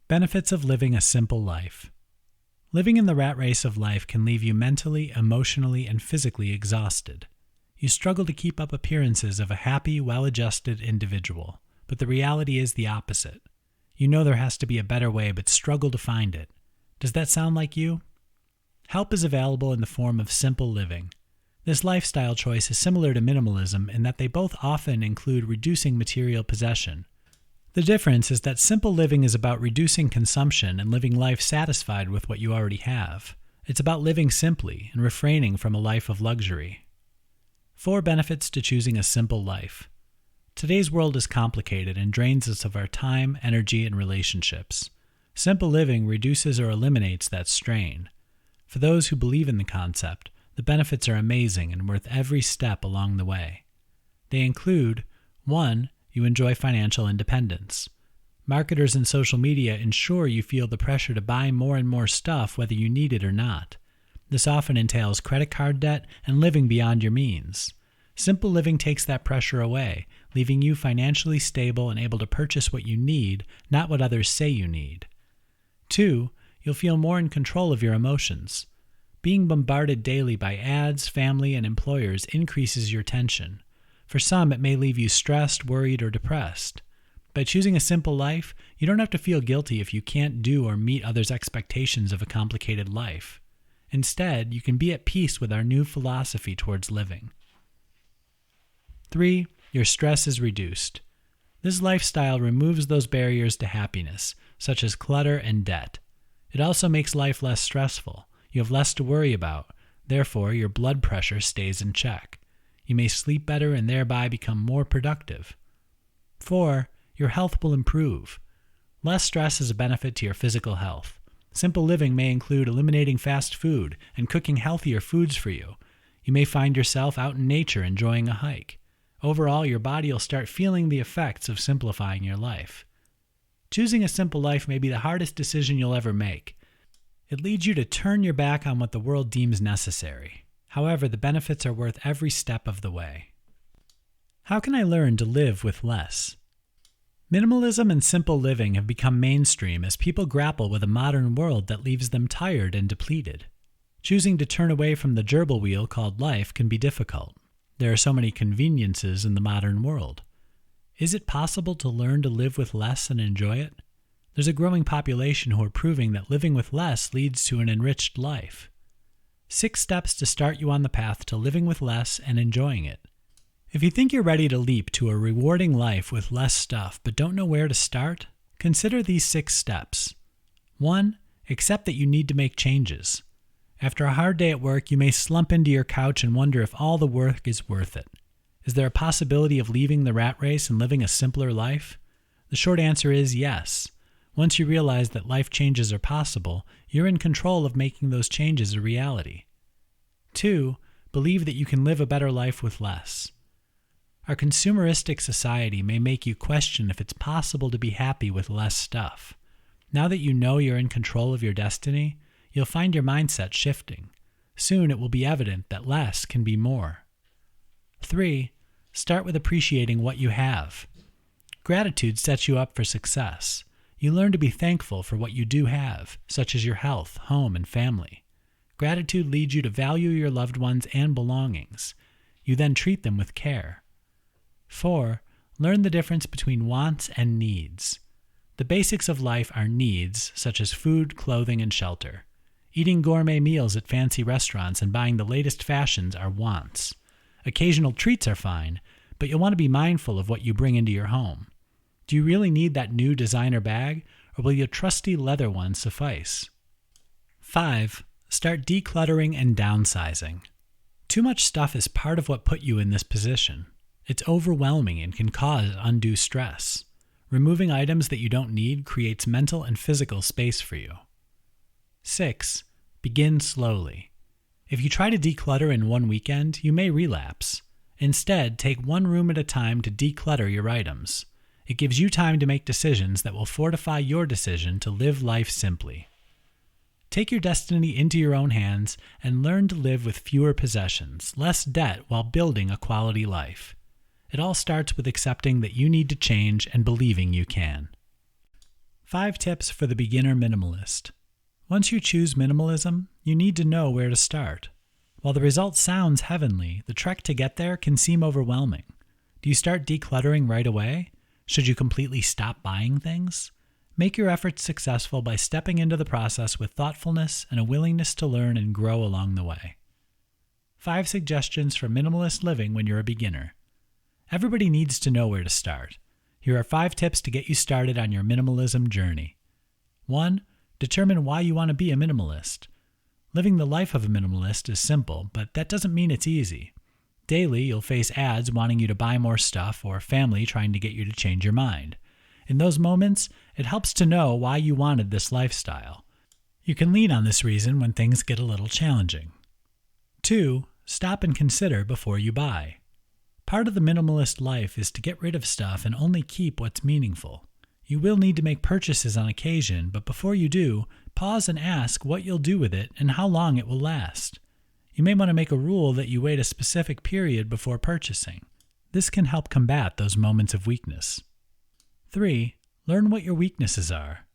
Benefits of living a simple life. Living in the rat race of life can leave you mentally, emotionally, and physically exhausted. You struggle to keep up appearances of a happy, well-adjusted individual, but the reality is the opposite. You know there has to be a better way, but struggle to find it. Does that sound like you? Help is available in the form of simple living. This lifestyle choice is similar to minimalism in that they both often include reducing material possession. The difference is that simple living is about reducing consumption and living life satisfied with what you already have. It's about living simply and refraining from a life of luxury. 4 benefits to choosing a simple life. Today's world is complicated and drains us of our time, energy, and relationships. Simple living reduces or eliminates that strain. For those who believe in the concept, the benefits are amazing and worth every step along the way. They include 1. You enjoy financial independence. Marketers and social media ensure you feel the pressure to buy more and more stuff whether you need it or not. This often entails credit card debt and living beyond your means. Simple living takes that pressure away, leaving you financially stable and able to purchase what you need, not what others say you need. 2. You'll feel more in control of your emotions. Being bombarded daily by ads, family, and employers increases your tension. For some, it may leave you stressed, worried, or depressed. By choosing a simple life, you don't have to feel guilty if you can't do or meet others' expectations of a complicated life. Instead, you can be at peace with our new philosophy towards living. 3. Your stress is reduced. This lifestyle removes those barriers to happiness, such as clutter and debt. It also makes life less stressful. You have less to worry about. Therefore, your blood pressure stays in check. You may sleep better and thereby become more productive. 4. Your health will improve. Less stress is a benefit to your physical health. Simple living may include eliminating fast food and cooking healthier foods for you. You may find yourself out in nature enjoying a hike. Overall, your body will start feeling the effects of simplifying your life. Choosing a simple life may be the hardest decision you'll ever make. It leads you to turn your back on what the world deems necessary. However, the benefits are worth every step of the way. How can I learn to live with less? Minimalism and simple living have become mainstream as people grapple with a modern world that leaves them tired and depleted. Choosing to turn away from the gerbil wheel called life can be difficult. There are so many conveniences in the modern world. Is it possible to learn to live with less and enjoy it? There's a growing population who are proving that living with less leads to an enriched life. 6 steps to start you on the path to living with less and enjoying it. If you think you're ready to leap to a rewarding life with less stuff but don't know where to start, consider these 6 steps. 1. Accept that you need to make changes. After a hard day at work, you may slump into your couch and wonder if all the work is worth it. Is there a possibility of leaving the rat race and living a simpler life? The short answer is yes. Once you realize that life changes are possible, you're in control of making those changes a reality. 2. Believe that you can live a better life with less. Our consumeristic society may make you question if it's possible to be happy with less stuff. Now that you know you're in control of your destiny, you'll find your mindset shifting. Soon it will be evident that less can be more. 3. Start with appreciating what you have. Gratitude sets you up for success. You learn to be thankful for what you do have, such as your health, home, and family. Gratitude leads you to value your loved ones and belongings. You then treat them with care. 4. Learn the difference between wants and needs. The basics of life are needs, such as food, clothing, and shelter. Eating gourmet meals at fancy restaurants and buying the latest fashions are wants. Occasional treats are fine, but you'll want to be mindful of what you bring into your home. Do you really need that new designer bag, or will your trusty leather one suffice? 5. Start decluttering and downsizing. Too much stuff is part of what put you in this position. It's overwhelming and can cause undue stress. Removing items that you don't need creates mental and physical space for you. 6. Begin slowly. If you try to declutter in one weekend, you may relapse. Instead, take one room at a time to declutter your items. It gives you time to make decisions that will fortify your decision to live life simply. Take your destiny into your own hands and learn to live with fewer possessions, less debt while building a quality life. It all starts with accepting that you need to change and believing you can. 5 tips for the beginner minimalist. Once you choose minimalism, you need to know where to start. While the result sounds heavenly, the trek to get there can seem overwhelming. Do you start decluttering right away? Should you completely stop buying things? Make your efforts successful by stepping into the process with thoughtfulness and a willingness to learn and grow along the way. 5 suggestions for minimalist living when you're a beginner. Everybody needs to know where to start. Here are 5 tips to get you started on your minimalism journey. 1. Determine why you want to be a minimalist. Living the life of a minimalist is simple, but that doesn't mean it's easy. Daily, you'll face ads wanting you to buy more stuff or family trying to get you to change your mind. In those moments, it helps to know why you wanted this lifestyle. You can lean on this reason when things get a little challenging. 2. Stop and consider before you buy. Part of the minimalist life is to get rid of stuff and only keep what's meaningful. You will need to make purchases on occasion, but before you do, pause and ask what you'll do with it and how long it will last. You may want to make a rule that you wait a specific period before purchasing. This can help combat those moments of weakness. 3. Learn what your weaknesses are.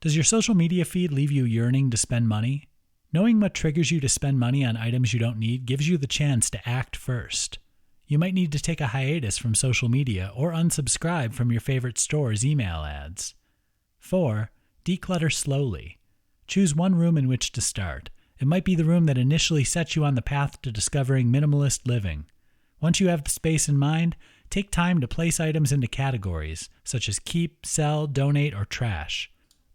Does your social media feed leave you yearning to spend money? Knowing what triggers you to spend money on items you don't need gives you the chance to act first. You might need to take a hiatus from social media or unsubscribe from your favorite store's email ads. 4. Declutter slowly. Choose one room in which to start. It might be the room that initially sets you on the path to discovering minimalist living. Once you have the space in mind, take time to place items into categories, such as keep, sell, donate, or trash.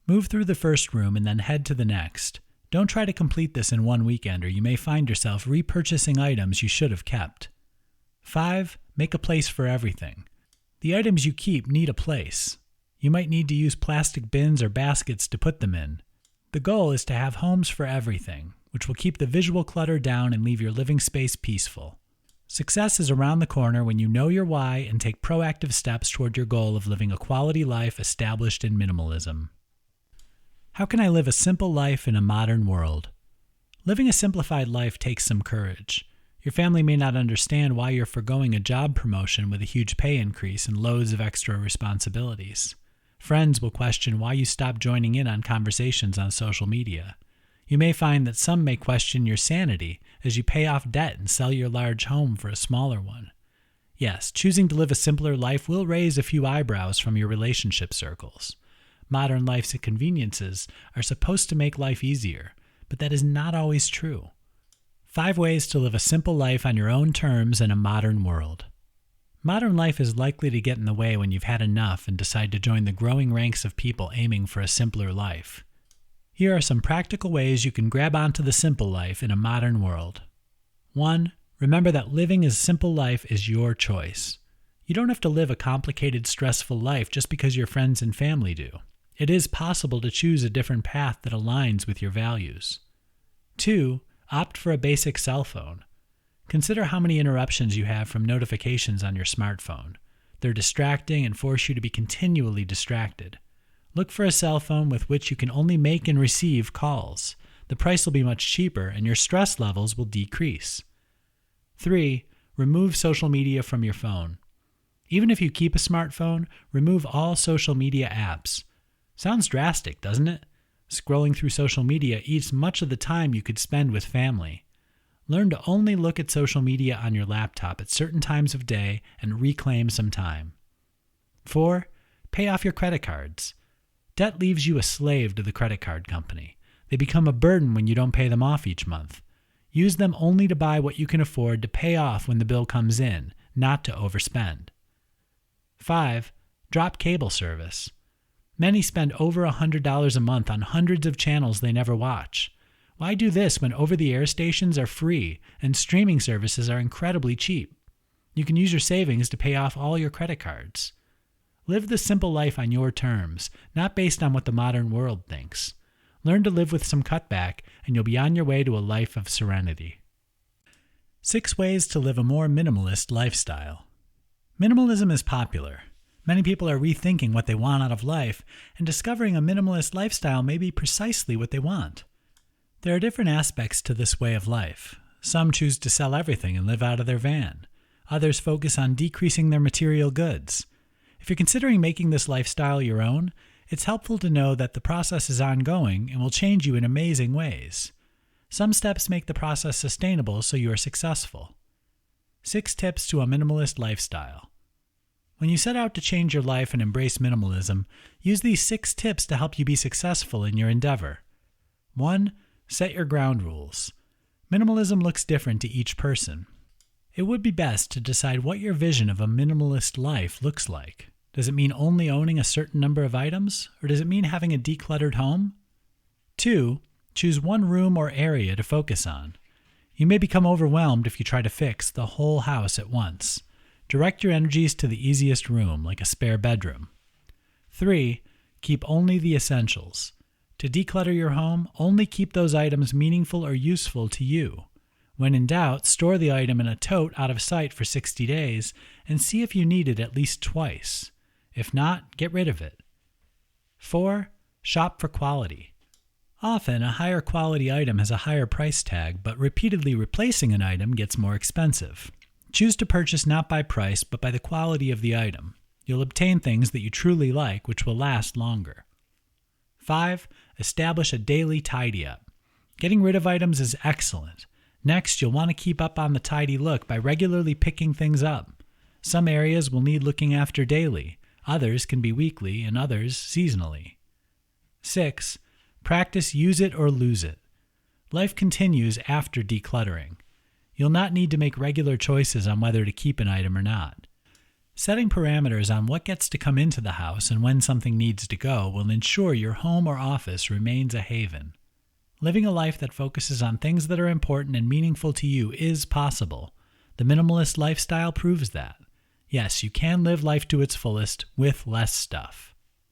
Move through the first room and then head to the next. Don't try to complete this in one weekend, or you may find yourself repurchasing items you should have kept. 5. Make a place for everything. The items you keep need a place. You might need to use plastic bins or baskets to put them in. The goal is to have homes for everything, which will keep the visual clutter down and leave your living space peaceful. Success is around the corner when you know your why and take proactive steps toward your goal of living a quality life established in minimalism. How can I live a simple life in a modern world? Living a simplified life takes some courage. Your family may not understand why you're forgoing a job promotion with a huge pay increase and loads of extra responsibilities. Friends will question why you stopped joining in on conversations on social media. You may find that some may question your sanity as you pay off debt and sell your large home for a smaller one. Yes, choosing to live a simpler life will raise a few eyebrows from your relationship circles. Modern life's inconveniences are supposed to make life easier, but that is not always true. 5 ways to live a simple life on your own terms in a modern world. Modern life is likely to get in the way when you've had enough and decide to join the growing ranks of people aiming for a simpler life. Here are some practical ways you can grab onto the simple life in a modern world. 1. Remember that living a simple life is your choice. You don't have to live a complicated, stressful life just because your friends and family do. It is possible to choose a different path that aligns with your values. 2. Opt for a basic cell phone. Consider how many interruptions you have from notifications on your smartphone. They're distracting and force you to be continually distracted. Look for a cell phone with which you can only make and receive calls. The price will be much cheaper and your stress levels will decrease. 3. Remove social media from your phone. Even if you keep a smartphone, remove all social media apps. Sounds drastic, doesn't it? Scrolling through social media eats much of the time you could spend with family. Learn to only look at social media on your laptop at certain times of day and reclaim some time. 4. Pay off your credit cards. Debt leaves you a slave to the credit card company. They become a burden when you don't pay them off each month. Use them only to buy what you can afford to pay off when the bill comes in, not to overspend. 5. Drop cable service. Many spend over $100 a month on hundreds of channels they never watch. Why do this when over-the-air stations are free and streaming services are incredibly cheap? You can use your savings to pay off all your credit cards. Live the simple life on your terms, not based on what the modern world thinks. Learn to live with some cutback, and you'll be on your way to a life of serenity. 6 ways to live a more minimalist lifestyle. Minimalism is popular. Many people are rethinking what they want out of life, and discovering a minimalist lifestyle may be precisely what they want. There are different aspects to this way of life. Some choose to sell everything and live out of their van. Others focus on decreasing their material goods. If you're considering making this lifestyle your own, It's helpful to know that the process is ongoing and will change you in amazing ways. Some steps make the process sustainable so you are successful. 6 tips to a minimalist lifestyle. When you set out to change your life and embrace minimalism, use these 6 tips to help you be successful in your endeavor. 1. Set your ground rules. Minimalism looks different to each person. It would be best to decide what your vision of a minimalist life looks like. Does it mean only owning a certain number of items, or does it mean having a decluttered home? 2. Choose one room or area to focus on. You may become overwhelmed if you try to fix the whole house at once. Direct your energies to the easiest room, like a spare bedroom. 3. Keep only the essentials. To declutter your home, only keep those items meaningful or useful to you. When in doubt, store the item in a tote out of sight for 60 days and see if you need it at least twice. If not, get rid of it. 4. Shop for quality. Often, a higher quality item has a higher price tag, but repeatedly replacing an item gets more expensive. Choose to purchase not by price, but by the quality of the item. You'll obtain things that you truly like, which will last longer. 5. Establish a daily tidy-up. Getting rid of items is excellent. Next, you'll want to keep up on the tidy look by regularly picking things up. Some areas will need looking after daily, others can be weekly, and others seasonally. 6. Practice use it or lose it. Life continues after decluttering. You'll not need to make regular choices on whether to keep an item or not. Setting parameters on what gets to come into the house and when something needs to go will ensure your home or office remains a haven. Living a life that focuses on things that are important and meaningful to you is possible. The minimalist lifestyle proves that. Yes, you can live life to its fullest with less stuff.